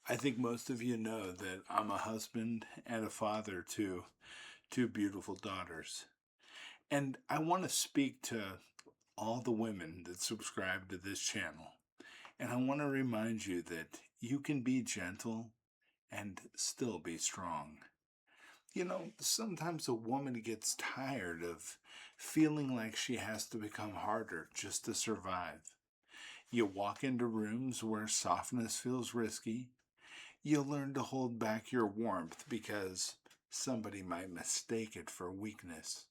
I think most of you know that I'm a husband and a father to two beautiful daughters. And I want to speak to all the women that subscribe to this channel. And I want to remind you that you can be gentle and still be strong. Sometimes a woman gets tired of feeling like she has to become harder just to survive. You walk into rooms where softness feels risky. You'll learn to hold back your warmth because somebody might mistake it for weakness.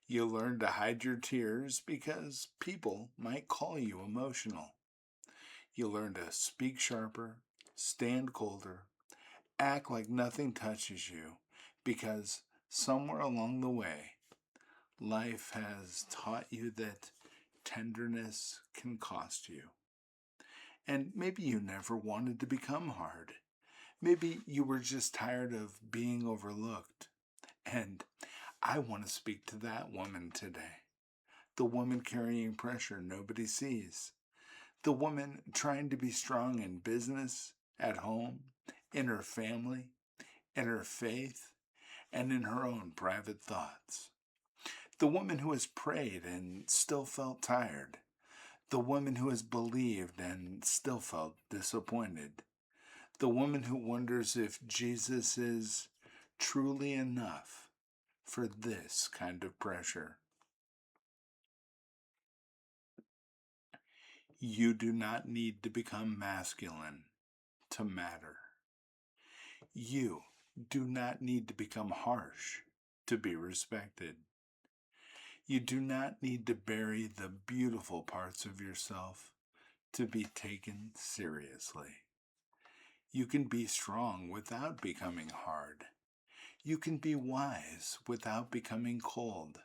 You'll learn to hide your tears because people might call you emotional. You'll learn to speak sharper, stand colder, act like nothing touches you because somewhere along the way, life has taught you that tenderness can cost you. And maybe you never wanted to become hard. Maybe you were just tired of being overlooked. And I want to speak to that woman today. The woman carrying pressure nobody sees. The woman trying to be strong in business, at home, in her family, in her faith, and in her own private thoughts. The woman who has prayed and still felt tired. The woman who has believed and still felt disappointed. The woman who wonders if Jesus is truly enough for this kind of pressure. You do not need to become masculine to matter. You do not need to become harsh to be respected. You do not need to bury the beautiful parts of yourself to be taken seriously. You can be strong without becoming hard. You can be wise without becoming cold.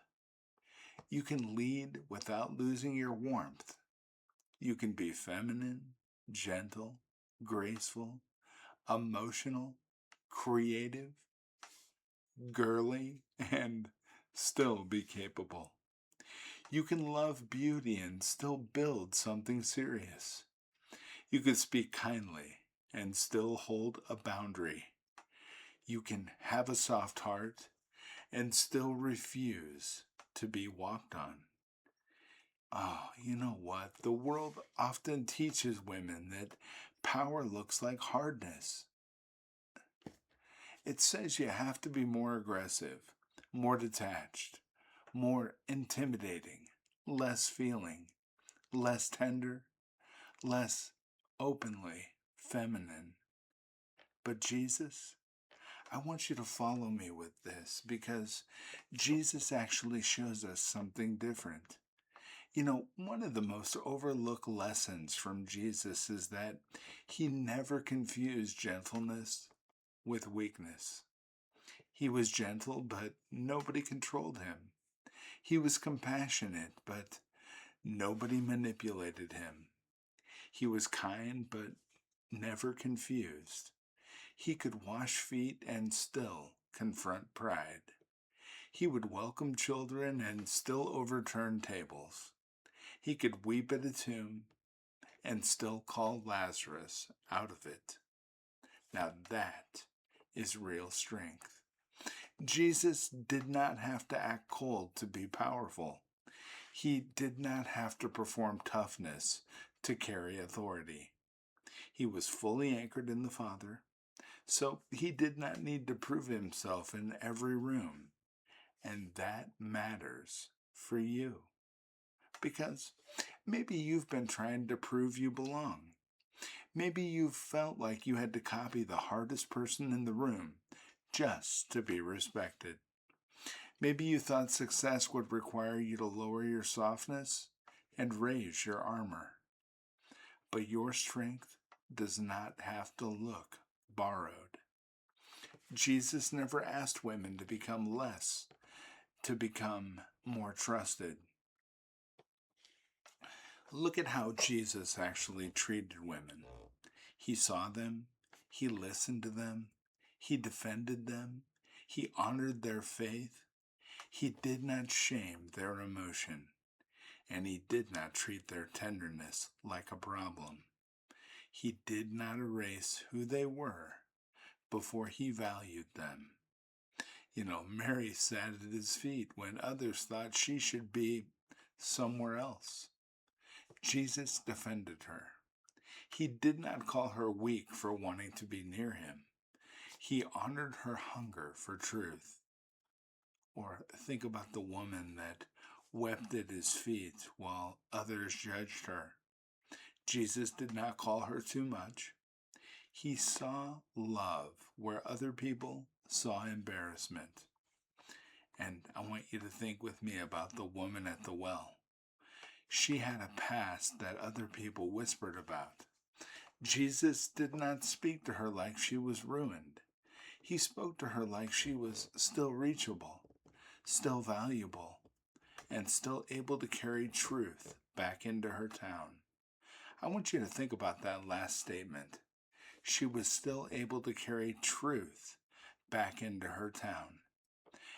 You can lead without losing your warmth. You can be feminine, gentle, graceful, emotional, creative, girly, and still be capable. You can love beauty and still build something serious. You can speak kindly and still hold a boundary. You can have a soft heart and still refuse to be walked on. Oh, you know what? The world often teaches women that power looks like hardness. It says you have to be more aggressive, more detached, more intimidating, less feeling, less tender, less openly feminine. But Jesus, I want you to follow me with this because Jesus actually shows us something different. One of the most overlooked lessons from Jesus is that he never confused gentleness with weakness. He was gentle, but nobody controlled him. He was compassionate, but nobody manipulated him. He was kind, but never confused. He could wash feet and still confront pride. He would welcome children and still overturn tables. He could weep at a tomb and still call Lazarus out of it. Now that is real strength. Jesus did not have to act cold to be powerful. He did not have to perform toughness to carry authority. He was fully anchored in the Father, so he did not need to prove himself in every room. And that matters for you. Because maybe you've been trying to prove you belong. Maybe you've felt like you had to copy the hardest person in the room just to be respected. Maybe you thought success would require you to lower your softness and raise your armor. But your strength does not have to look borrowed. Jesus never asked women to become less, to become more trusted. Look at how Jesus actually treated women. He saw them, he listened to them, he defended them, he honored their faith, he did not shame their emotion, and he did not treat their tenderness like a problem. He did not erase who they were before he valued them. Mary sat at his feet when others thought she should be somewhere else. Jesus defended her. He did not call her weak for wanting to be near him. He honored her hunger for truth. Or think about the woman that wept at his feet while others judged her. Jesus did not call her too much. He saw love where other people saw embarrassment. And I want you to think with me about the woman at the well. She had a past that other people whispered about. Jesus did not speak to her like she was ruined. He spoke to her like she was still reachable, still valuable, and still able to carry truth back into her town. I want you to think about that last statement. She was still able to carry truth back into her town.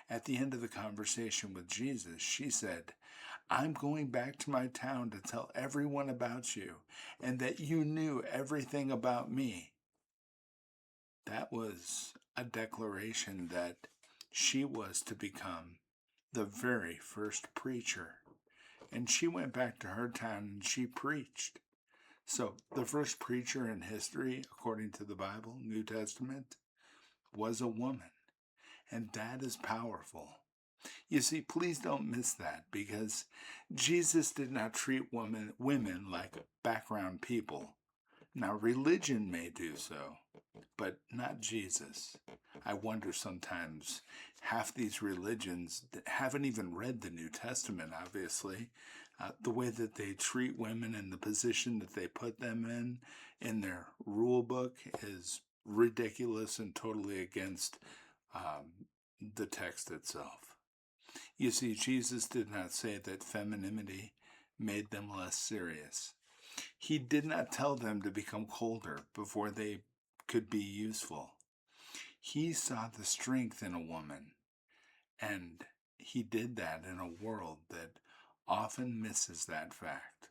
At the end of the conversation with Jesus, she said, "I'm going back to my town to tell everyone about you and that you knew everything about me." That was a declaration that she was to become the very first preacher. And she went back to her town and she preached. So the first preacher in history, according to the Bible, New Testament, was a woman. And that is powerful. You see, please don't miss that, because Jesus did not treat women like background people. Now, religion may do so, but not Jesus. I wonder sometimes, half these religions haven't even read the New Testament, obviously. The way that they treat women and the position that they put them in their rule book is ridiculous and totally against the text itself. You see, Jesus did not say that femininity made them less serious. He did not tell them to become colder before they could be useful. He saw the strength in a woman, and he did that in a world that often misses that fact.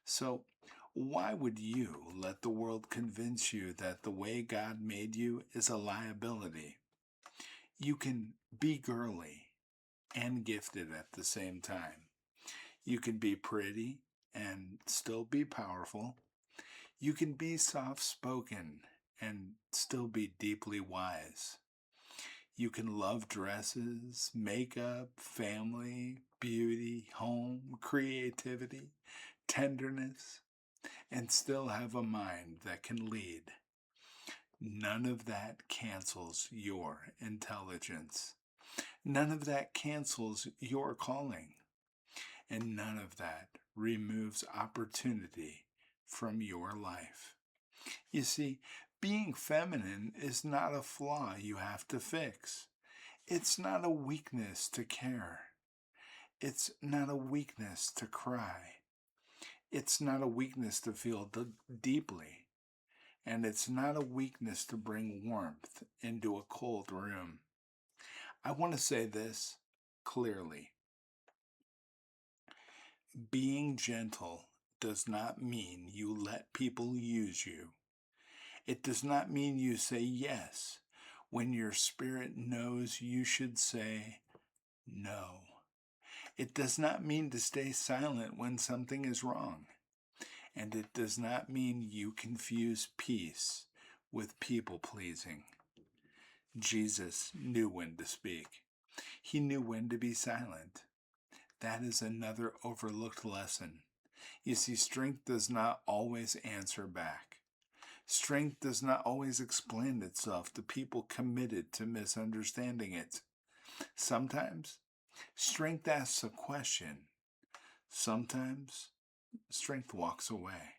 So, why would you let the world convince you that the way God made you is a liability? You can be girly and gifted at the same time. You can be pretty and still be powerful. You can be soft-spoken and still be deeply wise. You can love dresses, makeup, family, beauty, home, creativity, tenderness, and still have a mind that can lead. None of that cancels your intelligence. None of that cancels your calling. And none of that removes opportunity from your life. You see, being feminine is not a flaw you have to fix. It's not a weakness to care. It's not a weakness to cry. It's not a weakness to feel deeply. And it's not a weakness to bring warmth into a cold room. I want to say this clearly. Being gentle does not mean you let people use you. It does not mean you say yes when your spirit knows you should say no. It does not mean to stay silent when something is wrong. And it does not mean you confuse peace with people pleasing. Jesus knew when to speak. He knew when to be silent. That is another overlooked lesson. You see, strength does not always answer back. Strength does not always explain itself to people committed to misunderstanding it. Sometimes, strength asks a question. Sometimes, strength walks away.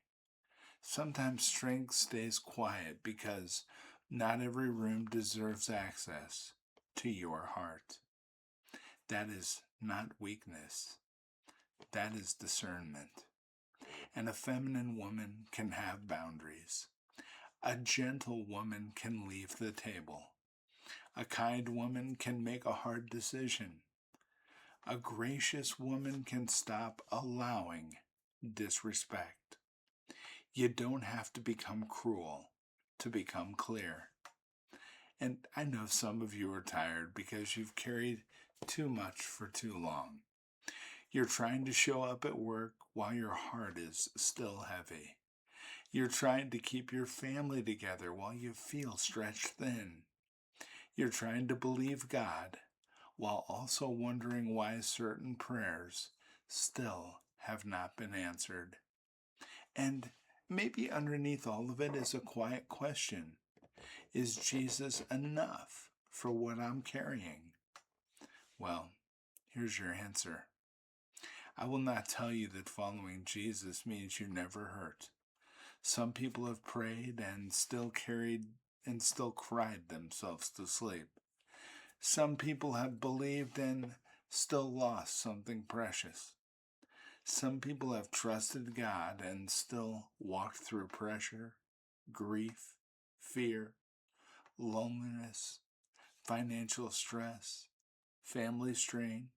Sometimes strength stays quiet because not every room deserves access to your heart. That is not weakness. That is discernment. And a feminine woman can have boundaries. A gentle woman can leave the table. A kind woman can make a hard decision. A gracious woman can stop allowing disrespect. You don't have to become cruel to become clear. And I know some of you are tired because you've carried too much for too long. You're trying to show up at work while your heart is still heavy. You're trying to keep your family together while you feel stretched thin. You're trying to believe God while also wondering why certain prayers still have not been answered. And maybe underneath all of it is a quiet question. Is Jesus enough for what I'm carrying? Well, here's your answer. I will not tell you that following Jesus means you never hurt. Some people have prayed and still cried themselves to sleep. Some people have believed and still lost something precious. Some people have trusted God and still walked through pressure, grief, fear, loneliness, financial stress, family strain,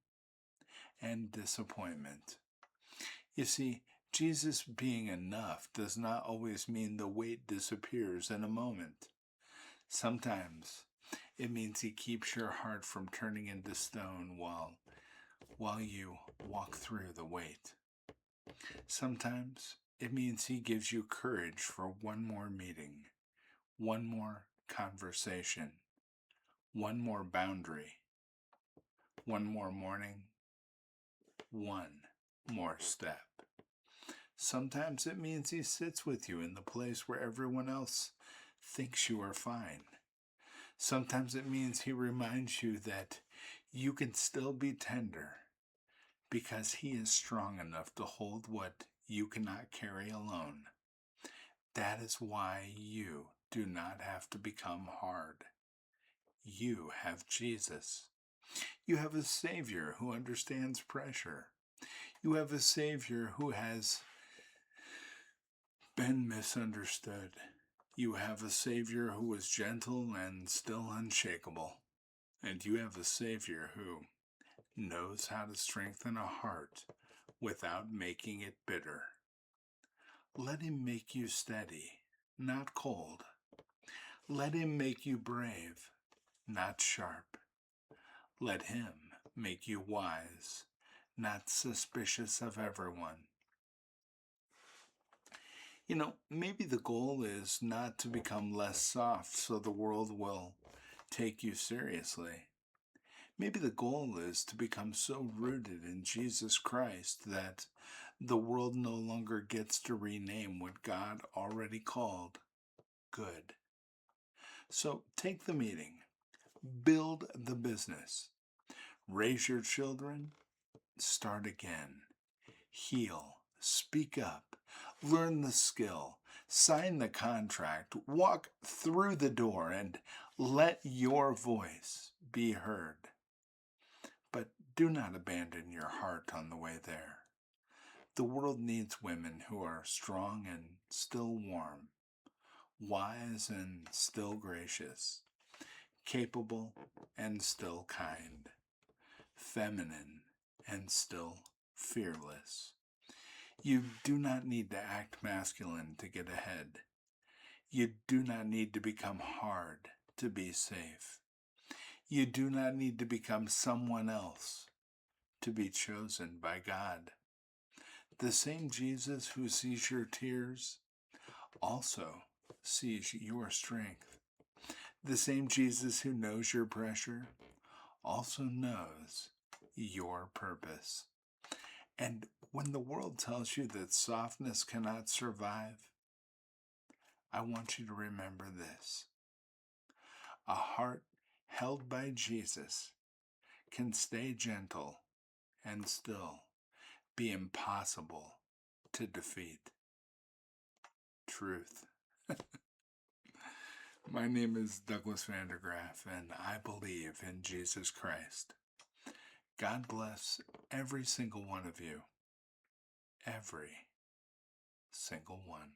and disappointment. You see, Jesus being enough does not always mean the weight disappears in a moment. Sometimes it means he keeps your heart from turning into stone while you walk through the weight. Sometimes it means he gives you courage for one more meeting, one more conversation, one more boundary, one more morning, one more step. Sometimes it means he sits with you in the place where everyone else thinks you are fine. Sometimes it means he reminds you that you can still be tender because he is strong enough to hold what you cannot carry alone. That is why you do not have to become hard. You have Jesus. You have a Savior who understands pressure. You have a Savior who has been misunderstood. You have a Savior who is gentle and still unshakable. And you have a Savior who knows how to strengthen a heart without making it bitter. Let him make you steady, not cold. Let him make you brave, not sharp. Let him make you wise, not suspicious of everyone. Maybe the goal is not to become less soft so the world will take you seriously. Maybe the goal is to become so rooted in Jesus Christ that the world no longer gets to rename what God already called good. So take the meeting, build the business, raise your children, start again, heal, speak up, learn the skill, sign the contract, walk through the door, and let your voice be heard. But do not abandon your heart on the way there. The world needs women who are strong and still warm, wise and still gracious, capable and still kind, feminine and still fearless. You do not need to act masculine to get ahead. You do not need to become hard to be safe. You do not need to become someone else to be chosen by God. The same Jesus who sees your tears also sees your strength. The same Jesus who knows your pressure also knows your purpose. And when the world tells you that softness cannot survive, I want you to remember this. A heart held by Jesus can stay gentle and still be impossible to defeat. Truth. My name is Douglas Vandergraph, and I believe in Jesus Christ. God bless every single one of you. Every single one.